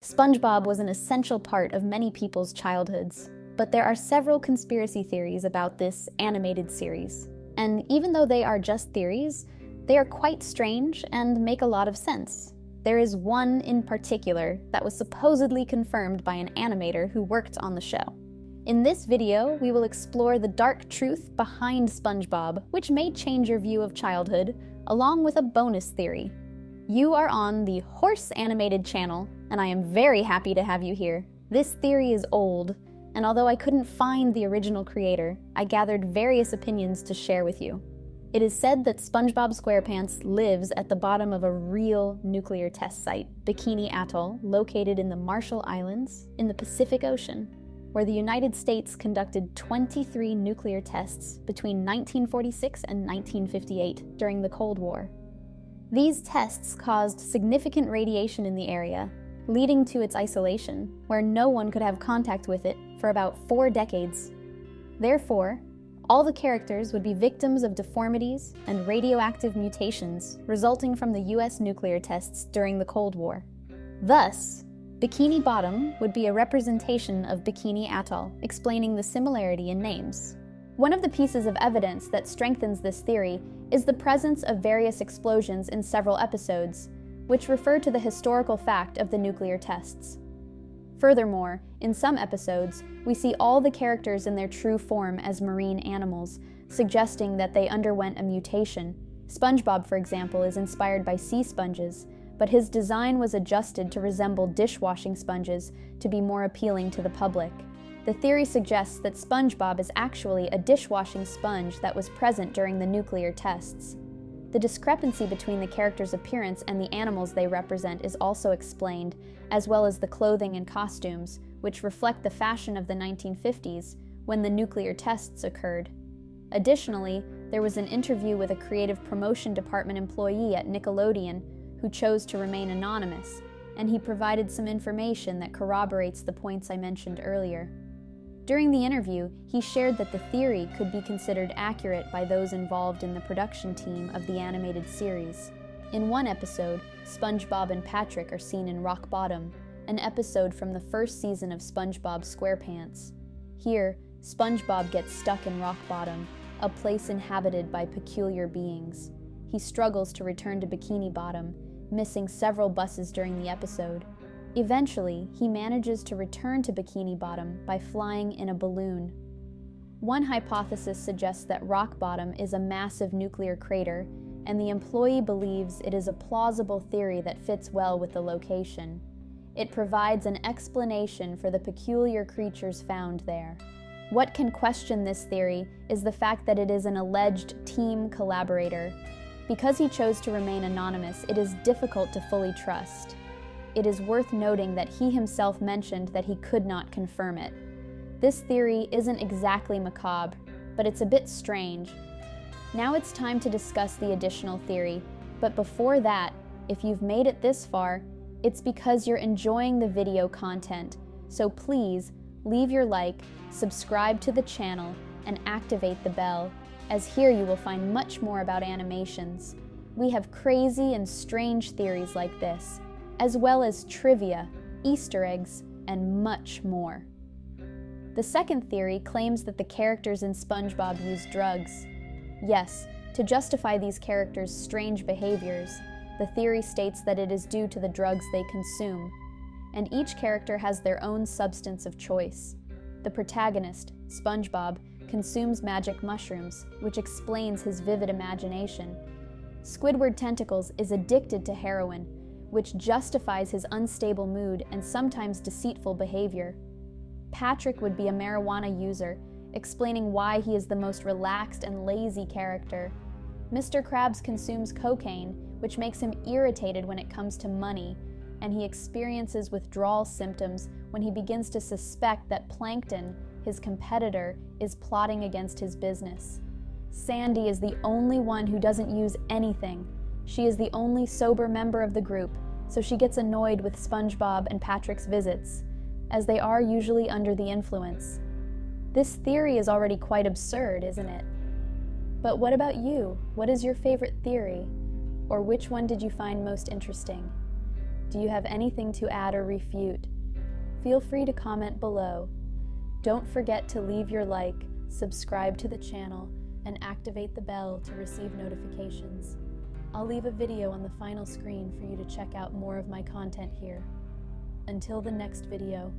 SpongeBob was an essential part of many people's childhoods, but there are several conspiracy theories about this animated series. And even though they are just theories, they are quite strange and make a lot of sense. There is one in particular that was supposedly confirmed by an animator who worked on the show. In this video, we will explore the dark truth behind SpongeBob, which may change your view of childhood, along with a bonus theory. You are on the Horse Animated channel, and I am very happy to have you here. This theory is old, and although I couldn't find the original creator, I gathered various opinions to share with you. It is said that SpongeBob SquarePants lives at the bottom of a real nuclear test site, Bikini Atoll, located in the Marshall Islands in the Pacific Ocean, where the United States conducted 23 nuclear tests between 1946 and 1958 during the Cold War. These tests caused significant radiation in the area, leading to its isolation, where no one could have contact with it for about 4 decades. Therefore, all the characters would be victims of deformities and radioactive mutations resulting from the US nuclear tests during the Cold War. Thus, Bikini Bottom would be a representation of Bikini Atoll, explaining the similarity in names. One of the pieces of evidence that strengthens this theory is the presence of various explosions in several episodes, which refer to the historical fact of the nuclear tests. Furthermore, in some episodes, we see all the characters in their true form as marine animals, suggesting that they underwent a mutation. SpongeBob, for example, is inspired by sea sponges, but his design was adjusted to resemble dishwashing sponges to be more appealing to the public. The theory suggests that SpongeBob is actually a dishwashing sponge that was present during the nuclear tests. The discrepancy between the characters' appearance and the animals they represent is also explained, as well as the clothing and costumes, which reflect the fashion of the 1950s, when the nuclear tests occurred. Additionally, there was an interview with a creative promotion department employee at Nickelodeon who chose to remain anonymous, and he provided some information that corroborates the points I mentioned earlier. During the interview, he shared that the theory could be considered accurate by those involved in the production team of the animated series. In one episode, SpongeBob and Patrick are seen in Rock Bottom, an episode from the first season of SpongeBob SquarePants. Here, SpongeBob gets stuck in Rock Bottom, a place inhabited by peculiar beings. He struggles to return to Bikini Bottom, missing several buses during the episode. Eventually, he manages to return to Bikini Bottom by flying in a balloon. One hypothesis suggests that Rock Bottom is a massive nuclear crater, and the employee believes it is a plausible theory that fits well with the location. It provides an explanation for the peculiar creatures found there. What can question this theory is the fact that it is an alleged team collaborator. Because he chose to remain anonymous, it is difficult to fully trust. It is worth noting that he himself mentioned that he could not confirm it. This theory isn't exactly macabre, but it's a bit strange. Now it's time to discuss the additional theory, but before that, if you've made it this far, it's because you're enjoying the video content, so please leave your like, subscribe to the channel, and activate the bell, as here you will find much more about animations. We have crazy and strange theories like this, as well as trivia, Easter eggs, and much more. The second theory claims that the characters in SpongeBob use drugs. Yes, to justify these characters' strange behaviors, the theory states that it is due to the drugs they consume, and each character has their own substance of choice. The protagonist, SpongeBob, consumes magic mushrooms, which explains his vivid imagination. Squidward Tentacles is addicted to heroin, which justifies his unstable mood and sometimes deceitful behavior. Patrick would be a marijuana user, explaining why he is the most relaxed and lazy character. Mr. Krabs consumes cocaine, which makes him irritated when it comes to money, and he experiences withdrawal symptoms when he begins to suspect that Plankton, his competitor, is plotting against his business. Sandy is the only one who doesn't use anything. She is the only sober member of the group, so she gets annoyed with SpongeBob and Patrick's visits, as they are usually under the influence. This theory is already quite absurd, isn't it? But what about you? What is your favorite theory? Or which one did you find most interesting? Do you have anything to add or refute? Feel free to comment below. Don't forget to leave your like, subscribe to the channel, and activate the bell to receive notifications. I'll leave a video on the final screen for you to check out more of my content here. Until the next video.